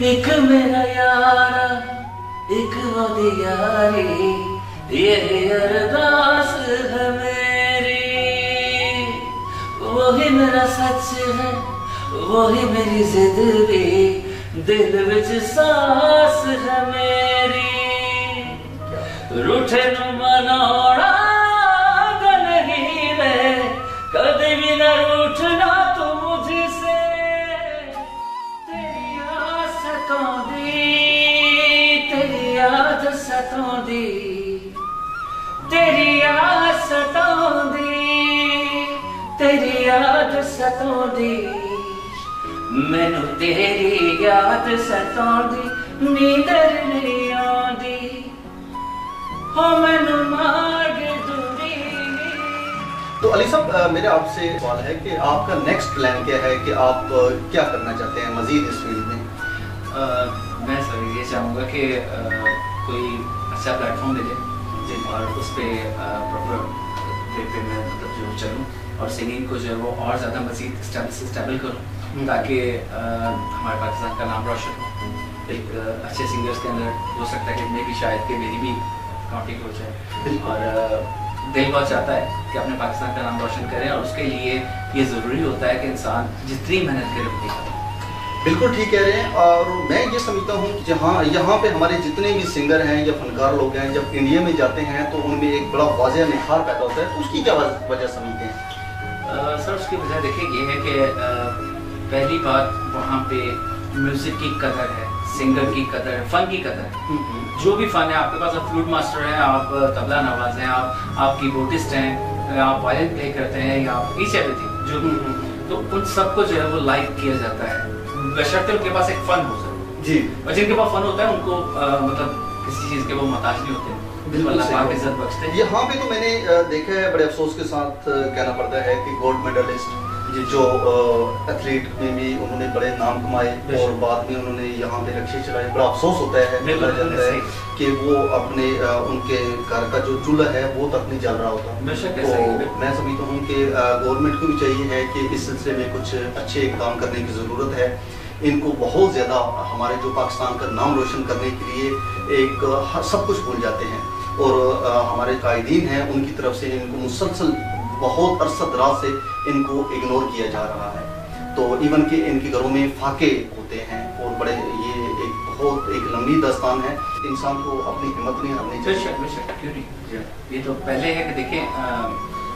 एक मेरा यारा एक वो यारी, ये अरदास है मेरी। वही मेरा सच है, वही मेरी जिद भी, दिल विच सांस है मेरी। रूठे नू मनाना नहीं वे, कभी भी न रूठना तू मुझसे। तेरी याद सतांदी, तेरी याद सतांदी, तेरी याद सतांदी, तेरी याद सतांदी, मैनू तेरी याद सतांदी, नींदर नहीं आंदी, हो मैनू मार दूरी। तो अली साहब, मेरा आपसे सवाल है कि आपका नेक्स्ट प्लान क्या है, कि आप क्या करना चाहते हैं मजीद इस फील्ड में? मैं सर ये चाहूँगा कि कोई अच्छा प्लेटफॉर्म दे दे और उस पर प्रॉपर वे पे मैं मतलब जो चलूँ और सिंगिंग को जो है वो और ज़्यादा मजीद स्टेबल करूँ, ताकि हमारे पाकिस्तान का नाम रोशन हो। एक अच्छे सिंगर्स के अंदर हो सकता है कि मैं भी शायद कि मेरी भी काउंटिंग हो जाए, और दिल बहुत चाहता है कि अपने पाकिस्तान का नाम रोशन करें, और उसके लिए ये ज़रूरी होता है कि इंसान जितनी मेहनत करे उतनी करे। बिल्कुल ठीक कह रहे हैं। और मैं ये समझता हूँ कि जहाँ यहाँ पे हमारे जितने भी सिंगर हैं या फनकार लोग हैं, जब इंडिया में जाते हैं तो उनमें एक बड़ा वाज़ेह निखार पैदा होता है, तो उसकी क्या वजह समझते हैं? सर उसकी वजह देखिए ये है कि पहली बात वहाँ पे म्यूज़िक की कदर है, सिंगर की कदर है, फन की कदर है। जो भी फन है आपके पास, आप फ्लूट मास्टर हैं, आप तबला नवाज हैं, आप कीबोर्डिस्ट हैं, आप वायलिन प्ले करते हैं, या आप ईच एवरीथिंग जो भी, तो उन सबको जो है वो लाइक किया जाता है, बशर्ते उनके पास एक फन हो सके जी। और जिनके पास फन होता है उनको मतलब किसी चीज़ के वो मोहताज नहीं होते, अल्लाह पाक इज्जत बख्शते हैं। यहाँ पे तो मैंने देखा है, बड़े अफसोस के साथ कहना पड़ता है कि गोल्ड मेडलिस्ट जो एथलीट में भी उन्होंने बड़े नाम कमाए और बाद में उन्होंने यहाँ पे रक्शे चलाए, बड़ा अफसोस होता है कि वो अपने उनके घर का जो चूल्हा है वो तक नहीं जल रहा होता। तो मैं समझता हूँ कि गवर्नमेंट को भी चाहिए है कि इस सिलसिले में कुछ अच्छे काम करने की ज़रूरत है। इनको बहुत ज़्यादा हमारे जो पाकिस्तान का नाम रोशन करने के लिए एक सब कुछ भूल जाते हैं, और हमारे कायदीन हैं उनकी तरफ से इनको मुसलसल बहुत अरसा दराज से इनको इग्नोर किया जा रहा है। तो इवन कि इनके घरों में फाके होते हैं, और बड़े ये एक बहुत एक लंबी दास्तान है। इंसान को अपनी हिम्मत नहीं हारनी चाहिए। बेशक क्यों नहीं, ये तो पहले है कि देखिए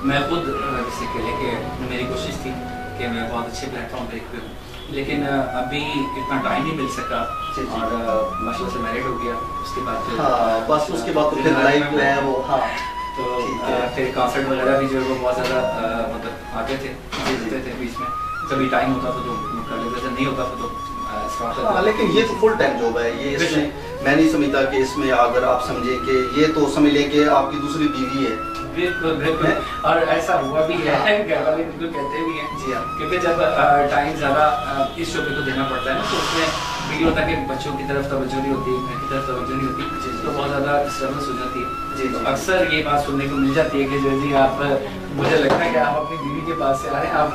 मैं खुद जैसे के लेके मेरी कोशिश थी कि मैं बहुत अच्छे प्लेटफॉर्म पे हूँ, लेकिन अभी इतना टाइम नहीं मिल सका, और माशाल्लाह से मैरिड हो गया। उसके बाद बस उसके बाद तो फिर लाइफ में है वो। हाँ, तो फिर कॉन्सर्ट वगैरह भी जो है वो बहुत ज़्यादा मतलब आते थे बीच में, कभी टाइम होता था तो कर लेते थे, नहीं होता था तो लेकिन ये तो फुल टाइम जॉब है। ये इसमें मैं नहीं समझता कि इसमें अगर आप समझें कि ये तो समझ लें कि आपकी दूसरी बीवी है। बिल्कुल, और ऐसा हुआ भी है, घर वाले बिल्कुल कहते भी हैं जी हाँ, क्योंकि जब टाइम ज़्यादा इस शो पे तो देना पड़ता है ना, तो उसमें ये होता है कि बच्चों की तरफ तवज्जो नहीं होती, घर की तरफ तवज्जो नहीं होती, तो बहुत ज़्यादा डिस्टर्बेंस हो जाती है जी। तो अक्सर ये बात सुनने को मिल जाती है कि जो जी आप, मुझे लगता है कि आप अपनी बीवी के पास से आ रहे हैं, आप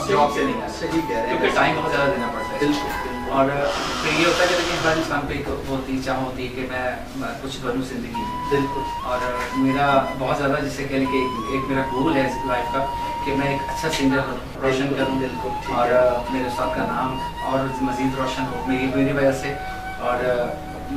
जॉब से नहीं आ रहे, सही कह रहे हैं, क्योंकि टाइम बहुत ज़्यादा देना पड़ता है। और फिर ये होता है कि देखिए हर इंसान को एक होती चाह होती है कि मैं कुछ बनूँ ज़िंदगी में। बिल्कुल। और मेरा बहुत ज़्यादा जिसे कह लें कि एक मेरा गोल है लाइफ का कि मैं एक अच्छा सिंगर रोशन करूँ, और मेरे साथ का नाम और मज़ीद रोशन हो मेरी वजह से, और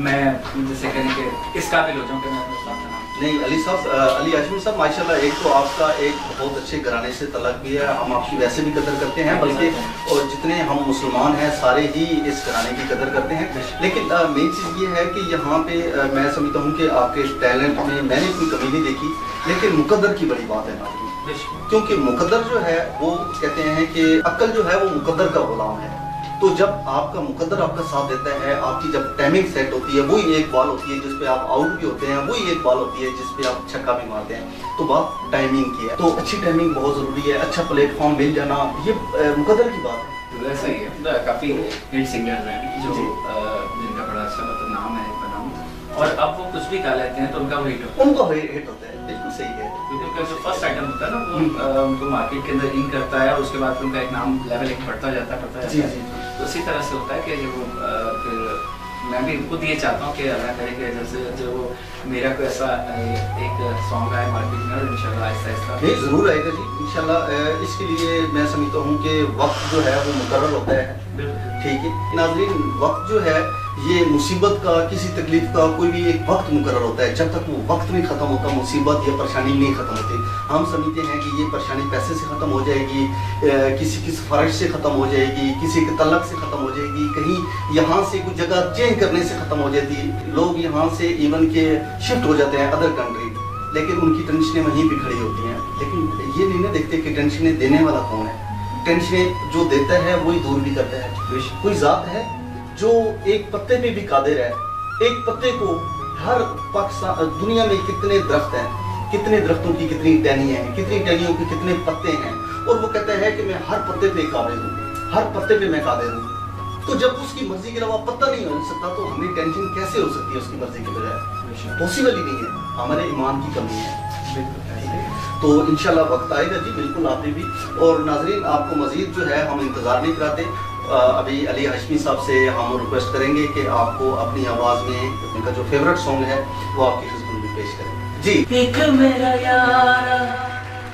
मैं जैसे कहें कि इस काबिल हो जाऊँ कि मैं अपने साथ का नाम। नहीं अली साहब, अली हाशमी साहब माशाल्लाह, एक तो आपका एक बहुत अच्छे घराने से तलक भी है, हम आपकी वैसे भी कदर करते हैं, बल्कि और जितने हम मुसलमान हैं सारे ही इस घराने की कदर करते हैं। लेकिन मेन चीज़ ये है कि यहाँ पे मैं समझता हूँ कि आपके टैलेंट में मैंने कोई कमी नहीं देखी, लेकिन मुकद्दर की बड़ी बात है ना, क्योंकि मुकद्दर जो है वो कहते हैं कि अक्ल जो है वो मुकद्दर का गुलाम है। तो जब आपका मुकद्दर आपका साथ देता है, आपकी जब टाइमिंग सेट होती है, वही एक बॉल होती है जिसपे आप आउट भी होते हैं, वही एक बॉल होती है जिसपे आप छक्का भी मारते हैं, तो बात टाइमिंग की है। तो अच्छी टाइमिंग बहुत ज़रूरी है, अच्छा प्लेटफॉर्म मिल जाना ये मुकद्दर की बात है। सही है, काफ़ी हिट सिंगर्स हैं जो जिनका बड़ा अच्छा मतलब नाम है बनाम, और अब वो कुछ भी गा लेते हैं तो उनका हिट होता है। बिल्कुल सही है, क्योंकि उनका जो फर्स्ट आइटम होता है ना वो उनको मार्केट के अंदर इन करता है, और उसके बाद उनका एक नाम लेवल एक बढ़ता जाता है। तो इसी तरह से होता है कि जब वो मैं भी खुद ये चाहता हूँ कि अल्लाह करे कि जैसे जो मेरा कोई ऐसा एक सॉन्ग आए मार्केट में, और इंशाल्लाह आहिस्ता आहिस्ता नहीं ज़रूर आएगा जी इंशाल्लाह। इसके लिए मैं समझता हूँ कि वक्त जो है वो मुकर्रर होता है, ठीक है नाज़रीन। वक्त जो है ये मुसीबत का, किसी तकलीफ का कोई भी एक वक्त मुकर्रर होता है। जब तक वो वक्त नहीं ख़त्म होता, मुसीबत या परेशानी नहीं ख़त्म होती। हम समझते हैं कि ये परेशानी पैसे से ख़त्म हो जाएगी, किसी की सिफारिश से ख़त्म हो जाएगी, किसी के तलक से ख़त्म हो जाएगी, कहीं यहाँ से कुछ जगह चेंज करने से ख़त्म हो जाती है। लोग यहाँ से इवन के शिफ्ट हो जाते हैं अदर कंट्री, लेकिन उनकी टेंशनें वहीं पर खड़ी होती हैं। लेकिन ये नहीं ना देखते कि टेंशनें देने वाला कौन है। टेंशनें जो देता है वही दूर भी करता है। कोई ज़ात है जो एक पत्ते पे भी कादिर है। एक पत्ते को, हर पाकिस्तान दुनिया में कितने दरख्त हैं, कितने दरख्तों की कितनी टहनियाँ हैं, कितनी टहनियों के कितने पत्ते हैं, और वो कहता है कि मैं हर पत्ते पे काबिल हूँ, हर पत्ते पे मैं कादिर हूँ। तो जब उसकी मर्जी के अलावा पत्ता नहीं हो सकता तो हमें टेंशन कैसे हो सकती है उसकी मर्जी के बजाय? पॉसिबल ही नहीं है, हमारे ईमान की कमी है। तो इंशाल्लाह वक्त आएगा जी, बिल्कुल आपने भी। और नाजरीन आपको मजीद जो है हम इंतज़ार नहीं कराते। अभी अली हाशमी साहब से हम रिक्वेस्ट करेंगे कि आपको अपनी आवाज़ में उनका जो फेवरेट सॉन्ग है वो आपकी खिदमत में पेश करें जी। एक मेरा यारा,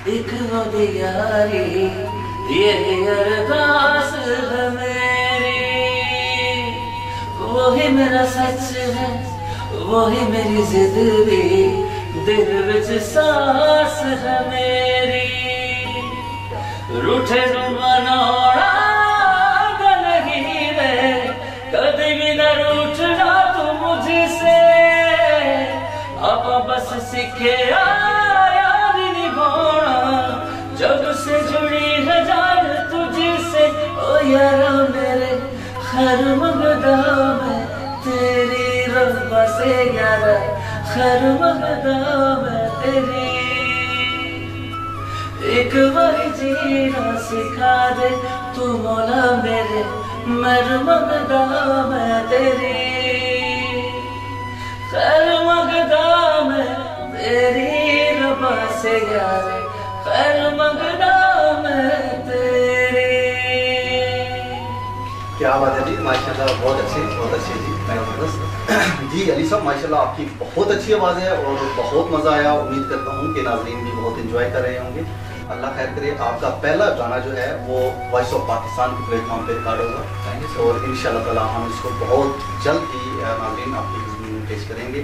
एक वो यारी, ये अरदास है मेरी, वही मेरा सच है, वही मेरी जिद भी, दिल विच सांस है मेरी, रूठे मनाना नहीं रे, कभी भी न रूठना तू मुझसे, अब बस सीखे यार निभाना, जब से जुड़ी है जान तुझसे, ओ यारा मेरे खैर मगदा मैं तेरी रब्बा से, यारा खैर मगदा मैं तेरी, एक बार जीना सिखा दे तू मौला मेरे, मर मगदा मैं तेरी, खैर मगदा मैं तेरी रब्बा से, यारे खैर मगदा मैं तेरी। क्या बात है जी, माशाल्लाह बहुत अच्छे जी। जी अली साहब माशाल्लाह आपकी बहुत अच्छी आवाज़ है और बहुत मज़ा आया। उम्मीद करता हूँ कि नाज़रीन भी बहुत एंजॉय कर रहे होंगे। अल्लाह खैर करे। आपका पहला गाना जो है वो वॉइस ऑफ पाकिस्तान के प्लेटफॉर्म पे रिकॉर्ड होगा और इंशाल्लाह ताला हम इसको बहुत जल्द ही नाज़रीन आपकी खिदमत में पेश करेंगे।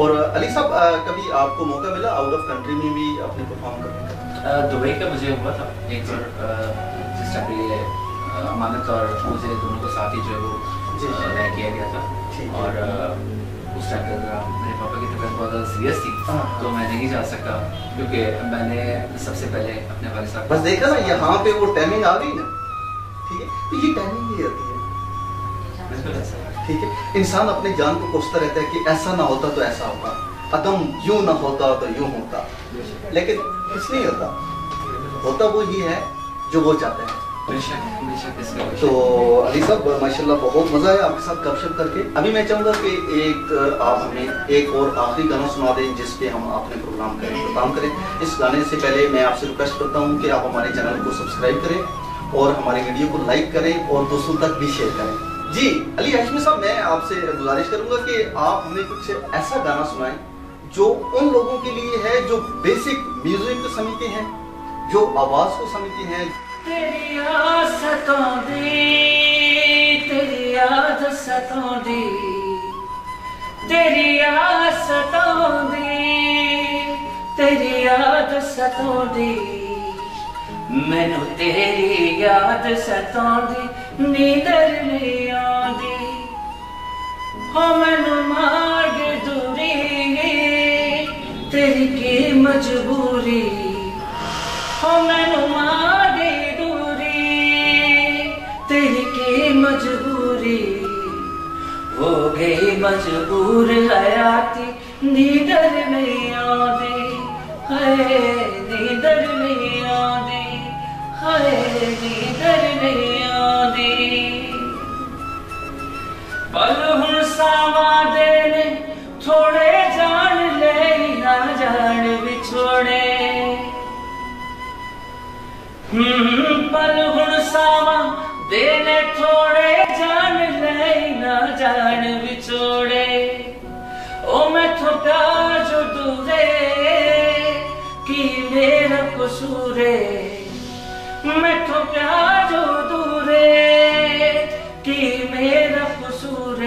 और अली साहब कभी आपको मौका मिला आउट ऑफ कंट्री में भी अपने परफॉर्म करने का? दुबई का मुझे हुआ था एक बार, जिस टाइम पे अमानत और मुझे दोनों को साथ ही जो है वो तय किया गया था। और उस टाइम पर मेरे पापा की तबीयत बहुत ज़्यादा सीरियस थी तो मैं नहीं जा सका, क्योंकि मैंने सबसे पहले अपने वाले साहब बस देखा ना यहाँ पे वो टाइमिंग आ गई ना, ठीक है, तो ये टाइमिंग ही आती है, बिल्कुल ऐसा, ठीक है। इंसान अपनी जान को कोसता रहता है कि ऐसा ना होता तो ऐसा होता, अदम यूं ना होता तो यूं होता, लेकिन कुछ नहीं होता वो ही है जो वो चाहते हैं। तो अली साहब माशाल्लाह बहुत मज़ा आया आपके साथ गपशप करके। अभी मैं चाहूँगा कि एक आप हमें एक और आखिरी गाना सुना दें जिस पे हम अपने प्रोग्राम का इख्तिताम करें। इस गाने से पहले मैं आपसे रिक्वेस्ट करता हूँ कि आप हमारे चैनल को सब्सक्राइब करें और हमारे वीडियो को लाइक करें और दोस्तों तक भी शेयर करें। जी अली हाशमी साहब मैं आपसे गुजारिश करूँगा कि आप हमें कुछ ऐसा गाना सुनाएं जो उन लोगों के लिए है जो बेसिक म्यूजिक को समझते हैं, जो आवाज़ को समझते हैं। तेरी याद सताउंदी, तेरी याद सताउंदी, तेरी याद सताउंदी, तेरी याद सताउंदी, मैनू तेरी याद सताउंदी, नींदर नहीं आंदी, हो मैनू मार के दूरी, तेरी की मजबूरी, हो मैनू मार तेरी की मजबूरी, हो गई मजबूर हयाती, नींदर नहीं आंदी, हाय नींदर नहीं आंदी, हाय नींदर नहीं आंदी, पल हुण सावा देने थोड़े जान ले ना जान विछोड़े, पल हुण सावा देने थोड़े जान ले ना जान विछोड़े ओ मैथों प्यार जो दूरे कि मेरा कसूर मैथों प्यार जो दूरे कि मेरा कसूर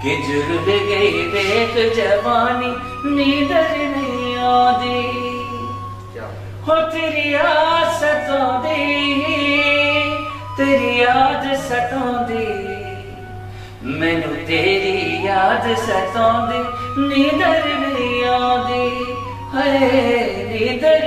कि जुड़ गई देख जवानी नींदर नहीं आती हो तेरी याद सतांदी तेरी याद सतांदी मैनू तेरी याद सतांदी नींदर नहीं आती है नींदर